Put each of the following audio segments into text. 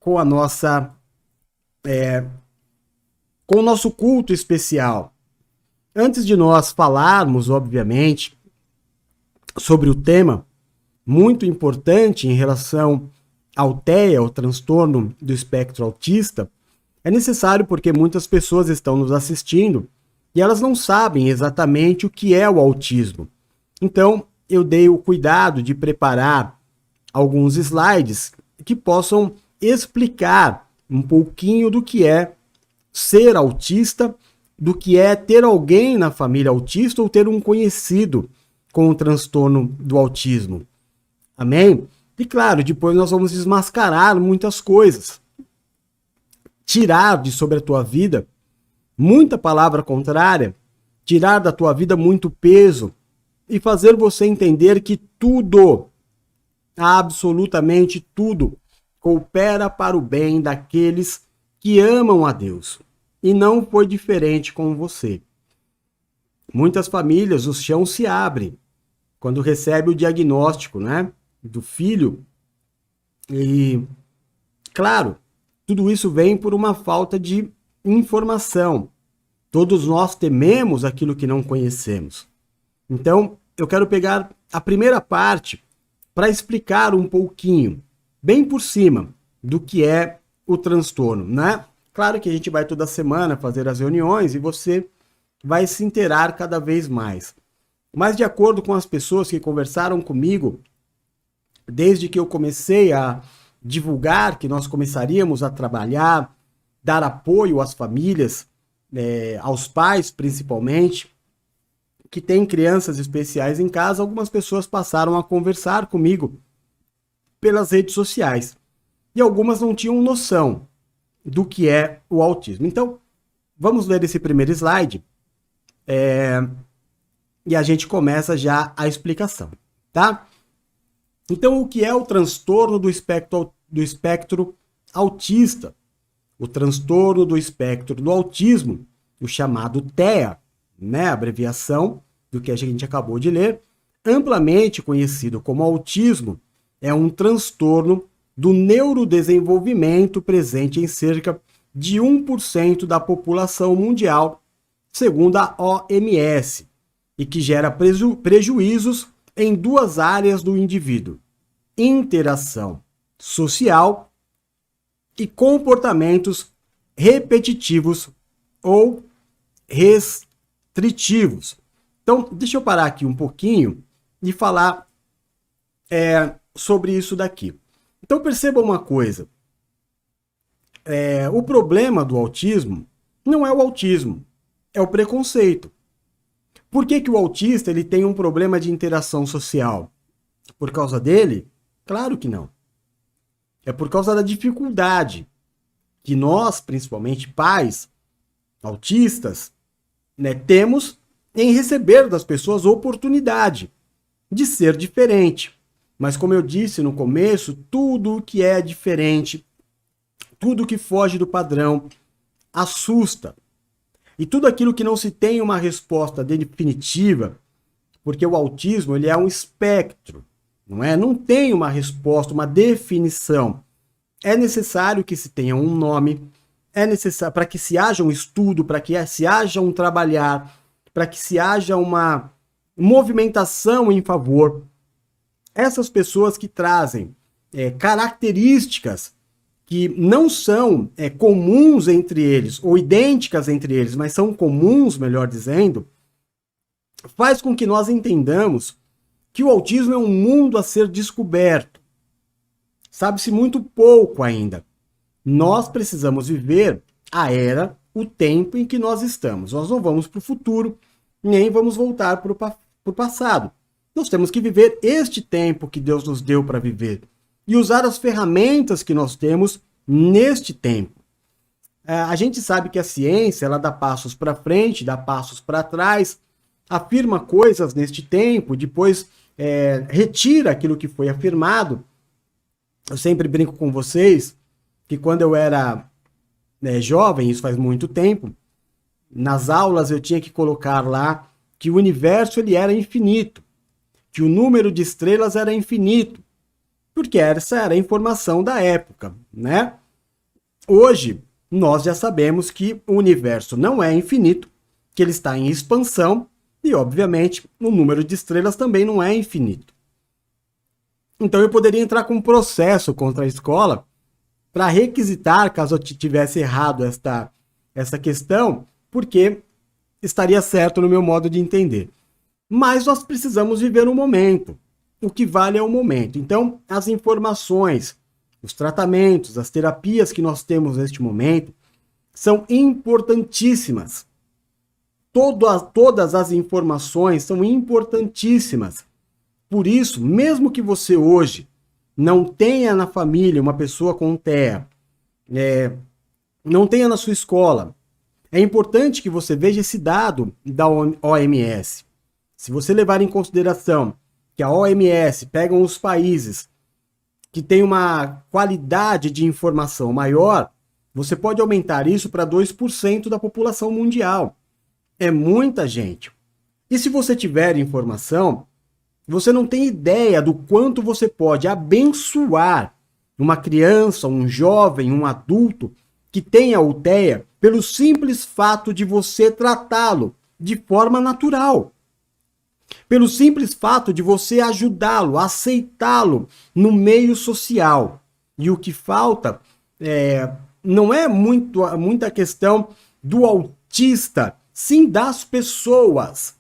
com a nossa com o nosso culto especial. Antes de nós falarmos, obviamente, sobre o tema muito importante em relação ao TEA, o transtorno do espectro autista, é necessário porque muitas pessoas estão nos assistindo e elas não sabem exatamente o que é o autismo. Então, eu dei o cuidado de preparar alguns slides que possam explicar um pouquinho do que é ser autista, do que é ter alguém na família autista ou ter um conhecido com o transtorno do autismo. Amém? E claro, depois nós vamos desmascarar muitas coisas. Tirar de sobre a tua vida muita palavra contrária, tirar da tua vida muito peso e fazer você entender que tudo, absolutamente tudo, coopera para o bem daqueles que amam a Deus. E não foi diferente com você. Muitas famílias, o chão se abre quando recebe o diagnóstico, né, do filho. E, claro, tudo isso vem por uma falta de informação. Todos nós tememos aquilo que não conhecemos. Então, eu quero pegar a primeira parte para explicar um pouquinho, bem por cima, do que é o transtorno, né? Claro que a gente vai toda semana fazer as reuniões e você vai se inteirar cada vez mais. Mas de acordo com as pessoas que conversaram comigo, desde que eu comecei a divulgar que nós começaríamos a trabalhar, dar apoio às famílias, aos pais principalmente, que têm crianças especiais em casa, algumas pessoas passaram a conversar comigo pelas redes sociais. E algumas não tinham noção do que é o autismo. Então, vamos ler esse primeiro slide e a gente começa já a explicação, tá? Então, o que é o transtorno do espectro autista? O transtorno do espectro do autismo, o chamado TEA, né, abreviação do que a gente acabou de ler, amplamente conhecido como autismo, é um transtorno do neurodesenvolvimento presente em cerca de 1% da população mundial, segundo a OMS, e que gera prejuízos em duas áreas do indivíduo: interação social e comportamentos repetitivos ou restritivos. Então, deixa eu parar aqui um pouquinho e falar sobre isso daqui. Então, perceba uma coisa. O problema do autismo não é o autismo, é o preconceito. Por que que o autista ele tem um problema de interação social? Por causa dele? Claro que não. É por causa da dificuldade que nós, principalmente pais autistas, né, temos em receber das pessoas oportunidade de ser diferente. Mas como eu disse no começo, tudo que é diferente, tudo que foge do padrão, assusta. E tudo aquilo que não se tem uma resposta definitiva, porque o autismo ele é um espectro, não é? Não tem uma resposta, uma definição. É necessário que se tenha um nome, é necessário para que se haja um estudo, para que se haja um trabalhar, para que se haja uma movimentação em favor. Essas pessoas que trazem características que não são comuns entre eles, ou idênticas entre eles, mas são comuns, melhor dizendo, faz com que nós entendamos que o autismo é um mundo a ser descoberto. Sabe-se muito pouco ainda. Nós precisamos viver a era, o tempo em que nós estamos. Nós não vamos para o futuro, nem vamos voltar para o passado. Nós temos que viver este tempo que Deus nos deu para viver e usar as ferramentas que nós temos neste tempo. A gente sabe que a ciência ela dá passos para frente, dá passos para trás, afirma coisas neste tempo, depois retira aquilo que foi afirmado. Eu sempre brinco com vocês que quando eu era jovem, isso faz muito tempo, nas aulas eu tinha que colocar lá que o universo ele era infinito, que o número de estrelas era infinito, porque essa era a informação da época, né? Hoje, nós já sabemos que o universo não é infinito, que ele está em expansão e, obviamente, o número de estrelas também não é infinito. Então eu poderia entrar com um processo contra a escola para requisitar, caso eu tivesse errado essa questão, porque estaria certo no meu modo de entender. Mas nós precisamos viver o momento. O que vale é o momento. Então, as informações, os tratamentos, as terapias que nós temos neste momento são importantíssimas. Todas as informações são importantíssimas. Por isso, mesmo que você hoje não tenha na família uma pessoa com TEA, não tenha na sua escola, é importante que você veja esse dado da OMS. Se você levar em consideração que a OMS pega os países que têm uma qualidade de informação maior, você pode aumentar isso para 2% da população mundial. É muita gente. E se você tiver informação, você não tem ideia do quanto você pode abençoar uma criança, um jovem, um adulto que tenha TEA pelo simples fato de você tratá-lo de forma natural. Pelo simples fato de você ajudá-lo, aceitá-lo no meio social. E o que falta não é muita questão do autista, sim das pessoas.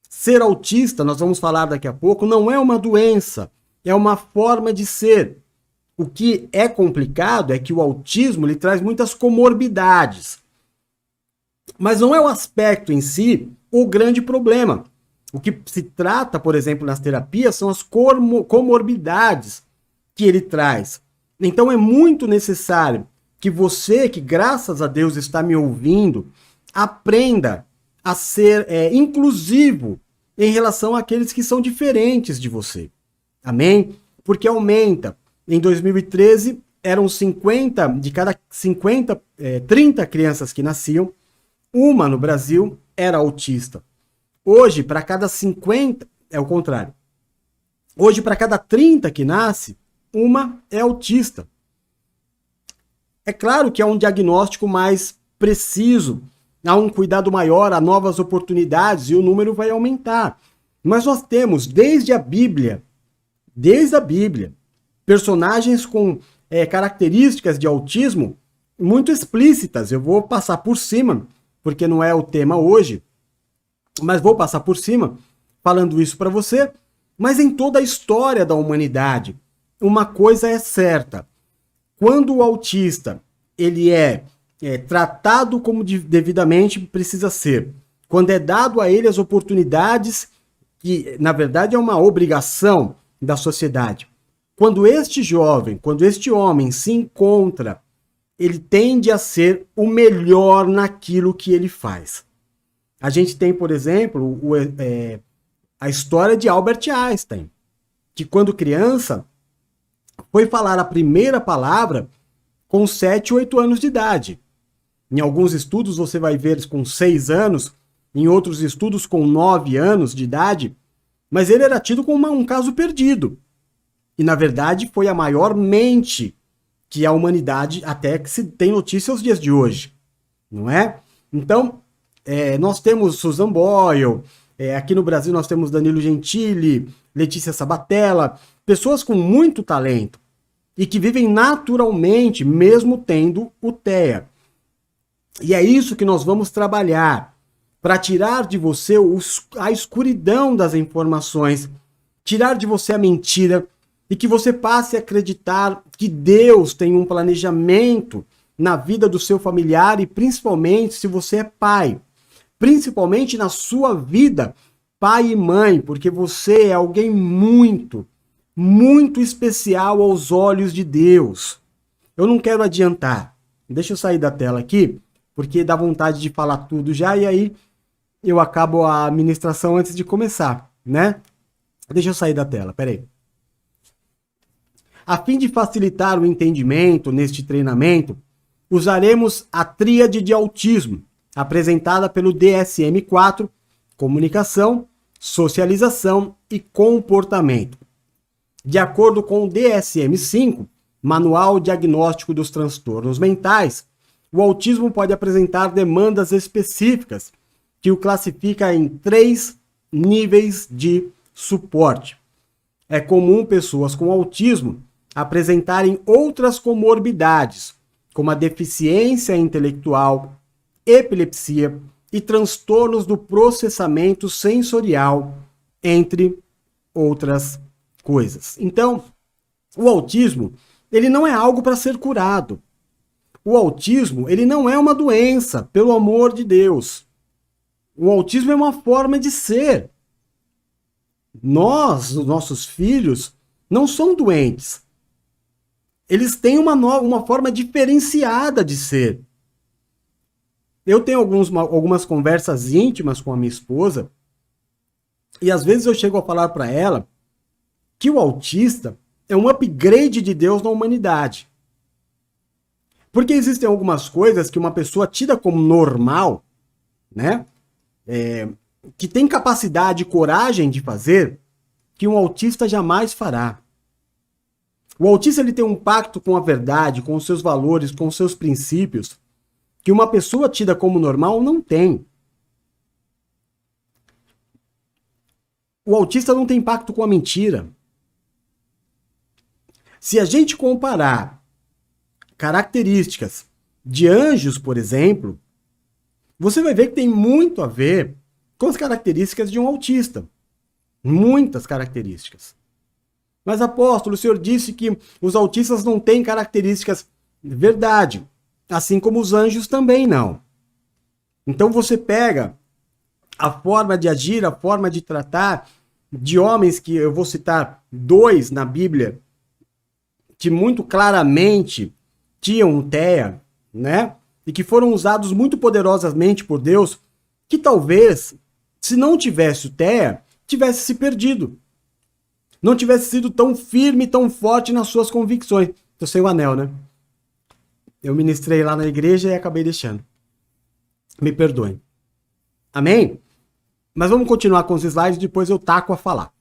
Ser autista, nós vamos falar daqui a pouco, não é uma doença, é uma forma de ser. O que é complicado é que o autismo lhe traz muitas comorbidades. Mas não é o aspecto em si o grande problema. O que se trata, por exemplo, nas terapias são as comorbidades que ele traz. Então é muito necessário que você, que graças a Deus está me ouvindo, aprenda a ser inclusivo em relação àqueles que são diferentes de você. Amém? Porque aumenta. Em 2013, eram 50, de cada 30 crianças que nasciam, uma no Brasil era autista. Hoje, para cada 50, é o contrário. Hoje, para cada 30 que nasce, uma é autista. É claro que há um diagnóstico mais preciso, há um cuidado maior, há novas oportunidades e o número vai aumentar. Mas nós temos, desde a Bíblia, personagens com características de autismo muito explícitas. Eu vou passar por cima, porque não é o tema hoje, mas vou passar por cima falando isso para você. Mas em toda a história da humanidade, uma coisa é certa. Quando o autista ele é tratado como devidamente precisa ser, quando é dado a ele as oportunidades, que na verdade é uma obrigação da sociedade, quando este jovem, quando este homem se encontra, ele tende a ser o melhor naquilo que ele faz. A gente tem, por exemplo, a história de Albert Einstein, que quando criança foi falar a primeira palavra com 7, 8 anos de idade. Em alguns estudos você vai ver com 6 anos, em outros estudos com 9 anos de idade, mas ele era tido como um caso perdido. E na verdade foi a maior mente que a humanidade até que se tem notícia aos dias de hoje, não é? Então, nós temos Susan Boyle, aqui no Brasil nós temos Danilo Gentili, Letícia Sabatella, pessoas com muito talento e que vivem naturalmente, mesmo tendo o TEA. E é isso que nós vamos trabalhar, para tirar de você a escuridão das informações, tirar de você a mentira e que você passe a acreditar que Deus tem um planejamento na vida do seu familiar e principalmente se você é pai. Principalmente na sua vida, pai e mãe, porque você é alguém muito, muito especial aos olhos de Deus. Eu não quero adiantar. Deixa eu sair da tela aqui, porque dá vontade de falar tudo já e aí eu acabo a ministração antes de começar, né? Deixa eu sair da tela, peraí. A fim de facilitar o entendimento neste treinamento, usaremos a tríade de autismo, apresentada pelo DSM-4, comunicação, socialização e comportamento. De acordo com o DSM-5, Manual Diagnóstico dos Transtornos Mentais, o autismo pode apresentar demandas específicas, que o classifica em 3 níveis de suporte. É comum pessoas com autismo apresentarem outras comorbidades, como a deficiência intelectual, epilepsia e transtornos do processamento sensorial, entre outras coisas. Então, o autismo, ele não é algo para ser curado. O autismo, ele não é uma doença, pelo amor de Deus. O autismo é uma forma de ser. Nós, os nossos filhos, não são doentes. Eles têm uma forma diferenciada de ser. Eu tenho algumas conversas íntimas com a minha esposa e às vezes eu chego a falar para ela que o autista é um upgrade de Deus na humanidade. Porque existem algumas coisas que uma pessoa tida como normal, né? Que tem capacidade e coragem de fazer, que um autista jamais fará. O autista ele tem um pacto com a verdade, com os seus valores, com os seus princípios, que uma pessoa tida como normal não tem. O autista não tem pacto com a mentira. Se a gente comparar características de anjos, por exemplo, você vai ver que tem muito a ver com as características de um autista. Muitas características. Mas, apóstolo, o senhor disse que os autistas não têm características. Verdade. Assim como os anjos também não. Então você pega a forma de agir, a forma de tratar de homens, que eu vou citar 2 na Bíblia, que muito claramente tinham TEA, né? E que foram usados muito poderosamente por Deus, que talvez, se não tivesse o TEA, tivesse se perdido. Não tivesse sido tão firme, tão forte nas suas convicções. Tô sem o anel, né? Eu ministrei lá na igreja e acabei deixando. Me perdoem. Amém? Mas vamos continuar com os slides, depois eu taco a falar.